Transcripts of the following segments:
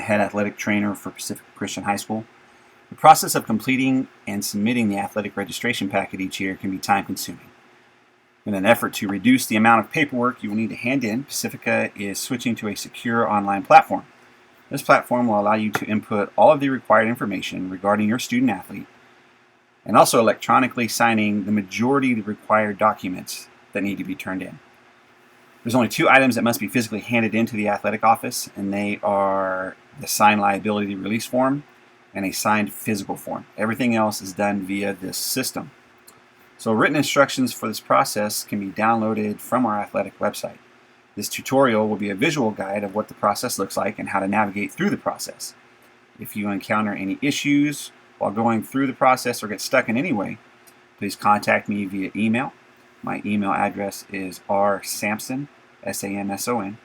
head athletic trainer for Pacific Christian High School. The process of completing and submitting the athletic registration packet each year can be time-consuming. In an effort to reduce the amount of paperwork you will need to hand in, Pacifica is switching to a secure online platform. This platform will allow you to input all of the required information regarding your student-athlete and also electronically signing the majority of the required documents that need to be turned in. There's only 2 items that must be physically handed into the athletic office, and they are the signed liability release form and a signed physical form. Everything else is done via this system. So written instructions for this process can be downloaded from our athletic website. This tutorial will be a visual guide of what the process looks like and how to navigate through the process. If you encounter any issues while going through the process or get stuck in any way, please contact me via email. My email address is rsamson, S-A-M-S-O-N,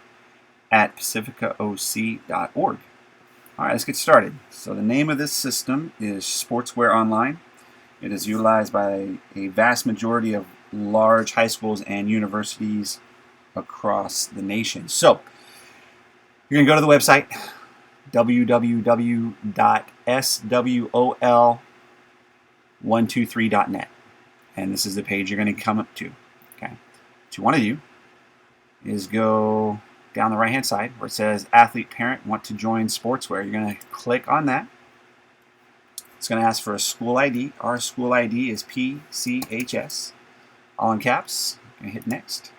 at pacificaoc.org. All right, let's get started. So the name of this system is Sportswear Online. It is utilized by a vast majority of large high schools and universities across the nation. So you're going to go to the website, www.swol123.net. And this is the page you're going to come up to. Okay. What you want to do is go down the right hand side where it says athlete parent want to join sportswear. You're going to click on that. It's going to ask for a school ID. Our school ID is PCHS, all in caps. I'm going to hit next.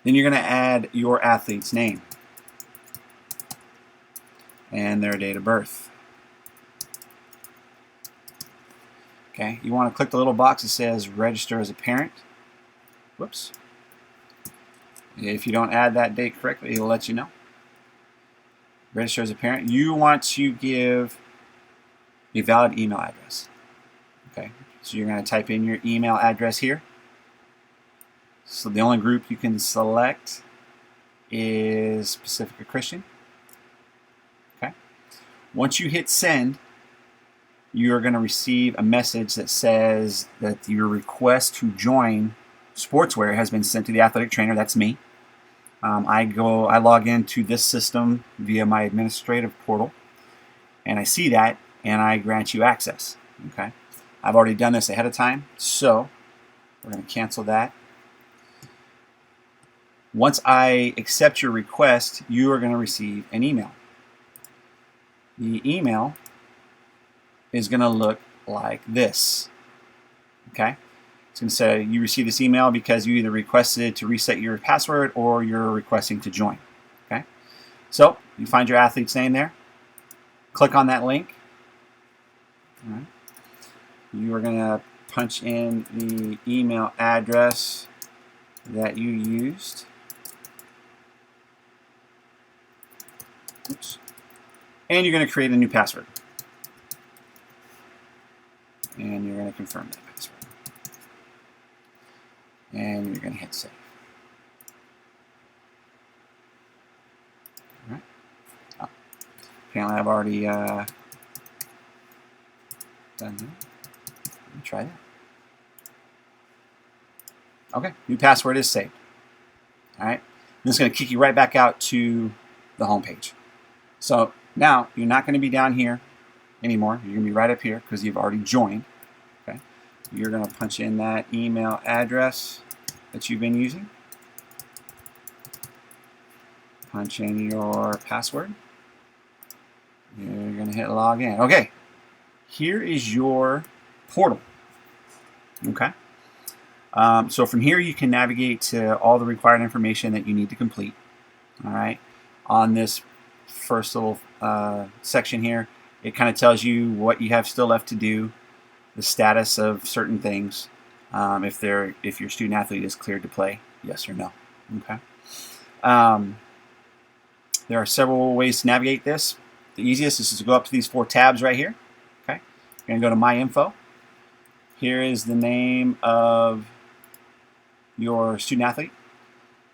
Then you're going to add your athlete's name and their date of birth. Okay, you want to click the little box that says register as a parent. Whoops. If you don't add that date correctly, it'll let you know. Register as a parent. You want to give a valid email address. Okay, so you're going to type in your email address here. So the only group you can select is Pacifica Christian. Okay. Once you hit send, you're going to receive a message that says that your request to join sportswear has been sent to the athletic trainer. That's me. I log into this system via my administrative portal, and I see that, and I grant you access. Okay, I've already done this ahead of time, so we're going to cancel that. Once I accept your request, you are going to receive an email. The email is going to look like this. Okay? It's going to say you received this email because you either requested to reset your password or you're requesting to join. Okay? So you find your athlete's name there. Click on that link. All right. You are going to punch in the email address that you used. Oops. And you're going to create a new password. And you're going to confirm that password. And you're going to hit save. All right. Oh, apparently I've already done that. Let me try that. Okay, new password is saved. All right. This is going to kick you right back out to the home page. So now you're not going to be down here anymore. You're going to be right up here because you've already joined. Okay. You're going to punch in that email address that you've been using. Punch in your password. You're going to hit log in. Okay. Here is your portal. Okay. So from here you can navigate to all the required information that you need to complete. All right. On this first little section here, it kind of tells you what you have still left to do, the status of certain things, if your student athlete is cleared to play, yes or no. Okay. There are several ways to navigate this. The easiest is to go up to these 4 tabs right here. Okay. You're going to go to My Info. Here is the name of your student athlete.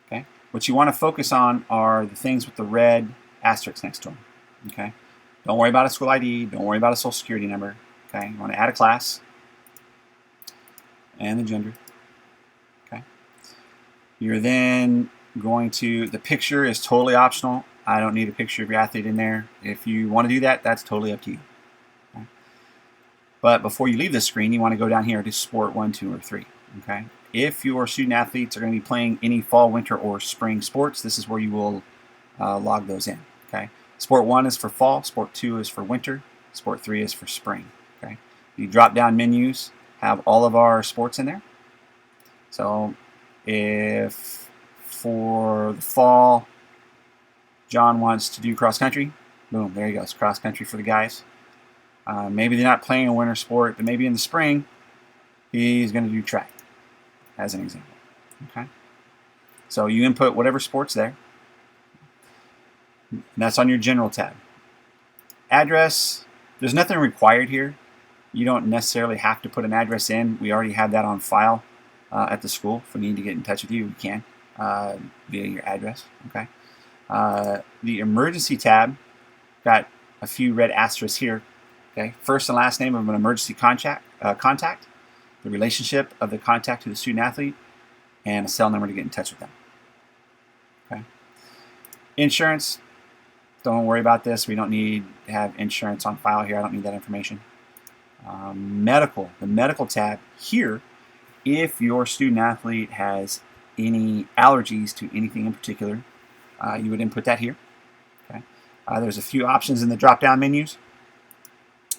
Okay. What you want to focus on are the things with the red asterisks next to them. Okay. Don't worry about a school ID. Don't worry about a social security number. Okay. You want to add a class and the gender. Okay. You're then going to, the picture is totally optional. I don't need a picture of your athlete in there. If you want to do that, that's totally up to you. Okay? But before you leave the screen, you want to go down here to Sport 1, 2, or 3. Okay? If your student athletes are going to be playing any fall, winter, or spring sports, this is where you will log those in. Okay? Sport 1 is for fall, Sport 2 is for winter, Sport 3 is for spring. Okay? The drop-down menus have all of our sports in there. So if for the fall, John wants to do cross country, boom, there he goes, cross country for the guys. Maybe they're not playing a winter sport, but maybe in the spring, he's going to do track, as an example. Okay? So you input whatever sport's there. And that's on your general tab. Address, there's nothing required here. You don't necessarily have to put an address in. We already have that on file at the school. If we need to get in touch with you, we can via your address. Okay. The emergency tab, got a few red asterisks here. Okay. First and last name of an emergency contact, the relationship of the contact to the student athlete, and a cell number to get in touch with them. Okay. Insurance, don't worry about this. We don't need to have insurance on file here. I don't need that information. Medical, the medical tab here, if your student athlete has any allergies to anything in particular, you would input that here. Okay. There's a few options in the drop-down menus.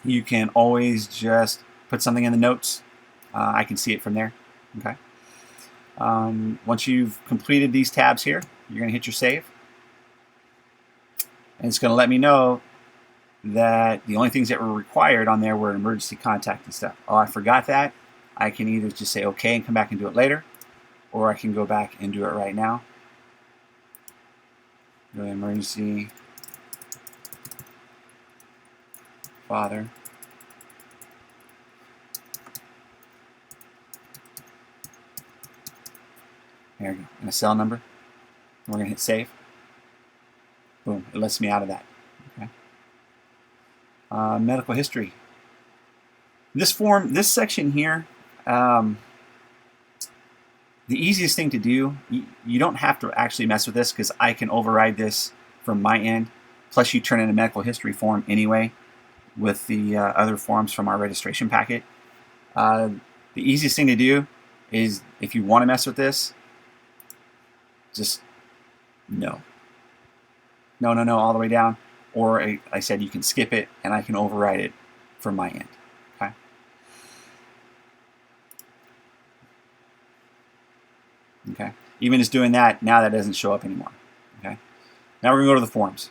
You can always just put something in the notes. I can see it from there. Okay. Once you've completed these tabs here, you're going to hit your save. And it's going to let me know that the only things that were required on there were emergency contact and stuff. Oh, I forgot that. I can either just say okay and come back and do it later, or I can go back and do it right now. Go to emergency father. There we go. And a cell number. And we're going to hit save. Boom. It lets me out of that. Okay. Medical history. This form, this section here, the easiest thing to do, you don't have to actually mess with this because I can override this from my end. Plus you turn in a medical history form anyway with the other forms from our registration packet. The easiest thing to do is if you want to mess with this, just no, all the way down. Or I said you can skip it and I can override it from my end. Okay. Okay. Even just doing that, now that doesn't show up anymore. Okay. Now we're going to go to the forms.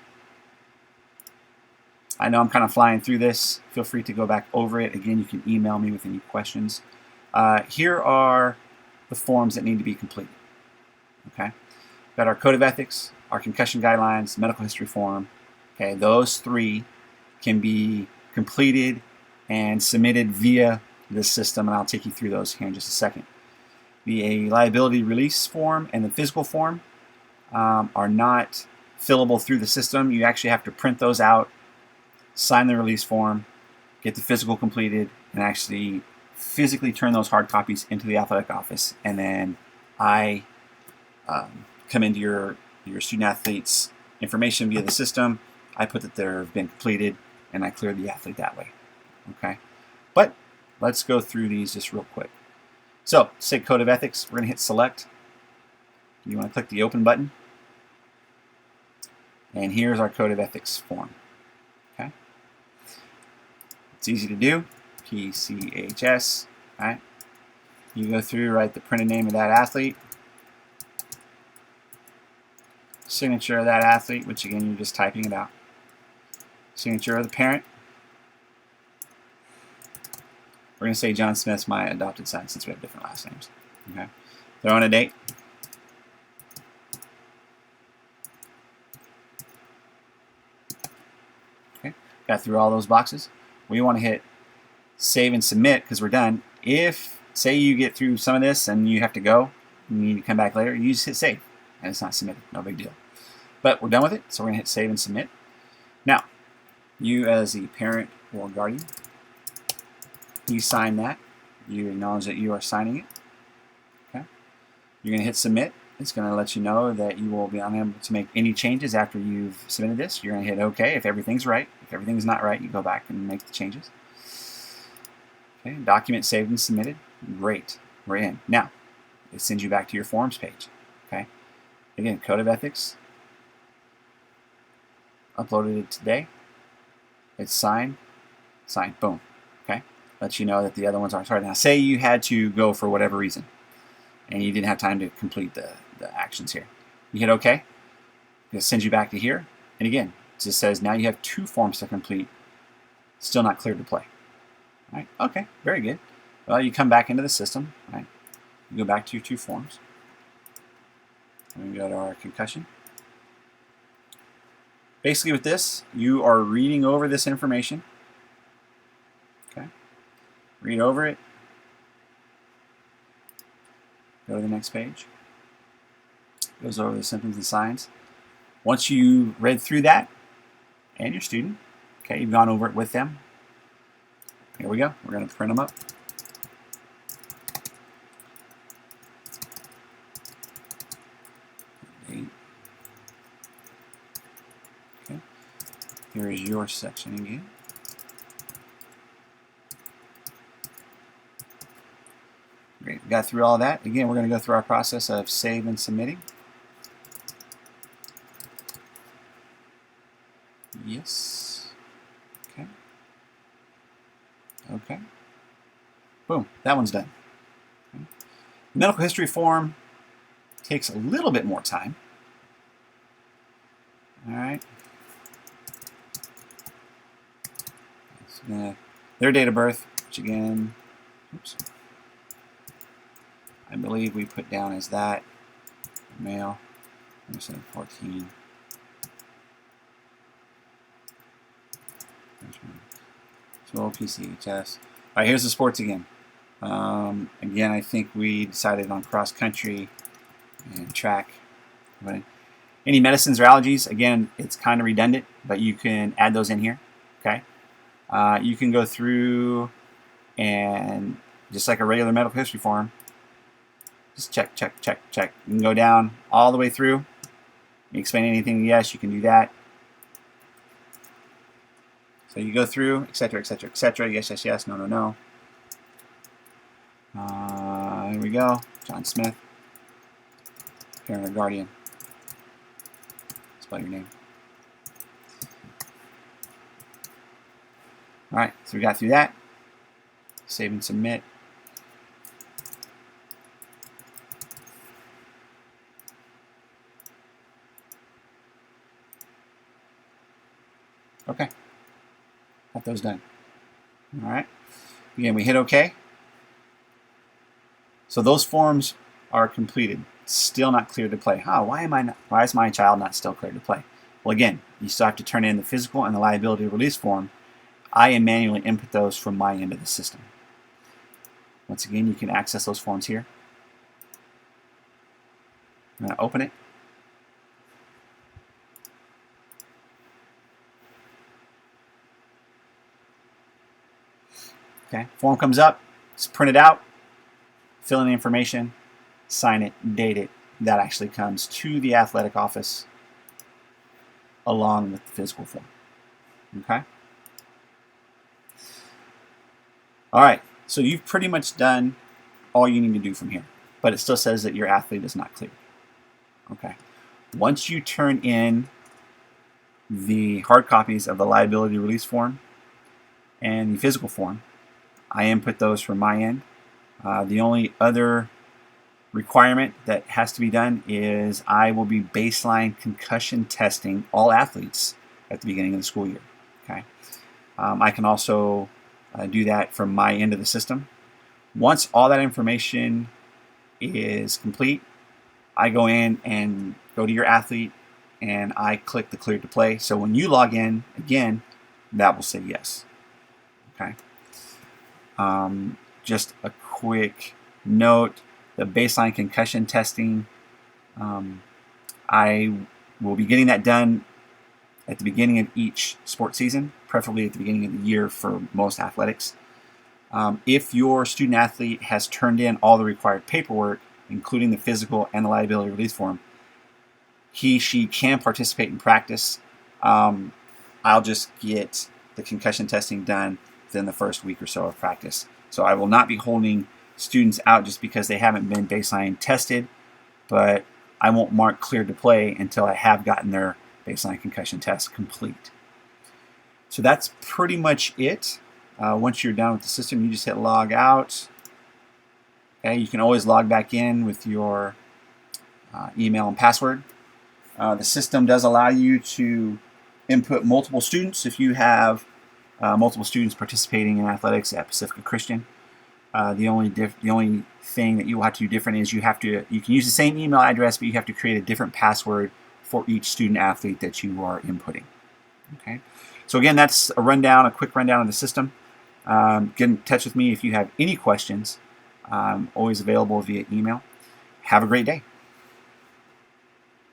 I know I'm kind of flying through this. Feel free to go back over it. Again, you can email me with any questions. Here are the forms that need to be completed. Okay. Got our code of ethics, our concussion guidelines, medical history form. Okay, those three can be completed and submitted via this system, and I'll take you through those here in just a second. The liability release form and the physical form are not fillable through the system. You actually have to print those out, sign the release form, get the physical completed, and actually physically turn those hard copies into the athletic office. And then I come into your student athlete's information via the system. I put that they've been completed, and I clear the athlete that way. Okay, but let's go through these just real quick. So, say code of ethics. We're going to hit select. You want to click the open button, and here's our code of ethics form. Okay, it's easy to do. PCHS. All right, you go through, write the printed name of that athlete, signature of that athlete, which again you're just typing it out. Signature of the parent. We're going to say John Smith's my adopted son since we have different last names. Okay. Throw in a date. Okay. Got through all those boxes. We want to hit save and submit because we're done. If, say you get through some of this and you have to go, you need to come back later, you just hit save and it's not submitted. No big deal. But we're done with it, so we're going to hit save and submit. Now, you as the parent or guardian, you sign that. You acknowledge that you are signing it. Okay. You're going to hit submit. it's going to let you know that you will be unable to make any changes after you've submitted this. You're going to hit OK if everything's right. If everything's not right, you go back and make the changes. Okay, document saved and submitted. Great, we're in. Now, it sends you back to your forms page. Okay, again, Code of Ethics. Uploaded it today. It's signed. Signed. Boom. Okay, lets you know that the other ones aren't started. Now, say you had to go for whatever reason, and you didn't have time to complete the actions here. You hit OK. It sends you back to here. And again, it just says now you have 2 forms to complete. Still not cleared to play. All right. Okay. Very good. Well, you come back into the system. Right. You go back to your 2 forms. And we go to our concussion. Basically, with this, you are reading over this information. Okay. Read over it. Go to the next page. Goes over the symptoms and signs. Once you read through that, and your student, okay, you've gone over it with them. Here we go. We're going to print them up. Okay. Here is your section again. Great. We got through all that. Again, we're going to go through our process of save and submitting. Yes. Okay. Okay. Boom. That one's done. Okay. The medical history form takes a little bit more time. All right. Their date of birth, which again, oops, I believe we put down as that male. I'm saying 14. SWOL, PCHS. All right, here's the sports again. Again, I think we decided on cross country and track. Any medicines or allergies, again, it's kind of redundant, but you can add those in here. Okay. You can go through and just like a regular medical history form, just check, check, check, check. You can go down all the way through. You explain anything, yes, you can do that. So you go through, etc., etc., etc. Yes, yes, yes. No, no, no. Here we go. John Smith. Parent or guardian. Spell your name. All right, so we got through that. Save and submit. Okay. Got those done. All right. Again, we hit OK. So those forms are completed. Still not cleared to play. Why is my child not still cleared to play? Well, again, you still have to turn in the physical and the liability release form. I am manually input those from my end of the system. Once again, you can access those forms here. I'm going to open it. Okay, form comes up, it's printed out, fill in the information, sign it, date it. That actually comes to the athletic office along with the physical form. Okay? All right, so you've pretty much done all you need to do from here, but it still says that your athlete is not cleared. Okay. Once you turn in the hard copies of the liability release form and the physical form, I input those from my end. The only other requirement that has to be done is I will be baseline concussion testing all athletes at the beginning of the school year. Okay. I can also do that from my end of the system. Once all that information is complete, I go in and go to your athlete and I click the clear to play. So when you log in again, that will say yes. Okay. Just a quick note, the baseline concussion testing, I will be getting that done at the beginning of each sports season, preferably at the beginning of the year for most athletics. If your student athlete has turned in all the required paperwork, including the physical and the liability release form, she can participate in practice. I'll just get the concussion testing done within the first week or so of practice. So I will not be holding students out just because they haven't been baseline tested, but I won't mark cleared to play until I have gotten their baseline concussion test complete. So that's pretty much it. Once you're done with the system, you just hit log out. Okay, you can always log back in with your email and password. The system does allow you to input multiple students if you have multiple students participating in athletics at Pacifica Christian. The only thing that you will have to do different is you can use the same email address, but you have to create a different password for each student athlete that you are inputting. Okay, so again, that's a quick rundown of the system. Get in touch with me if you have any questions. I'm always available via email. Have a great day.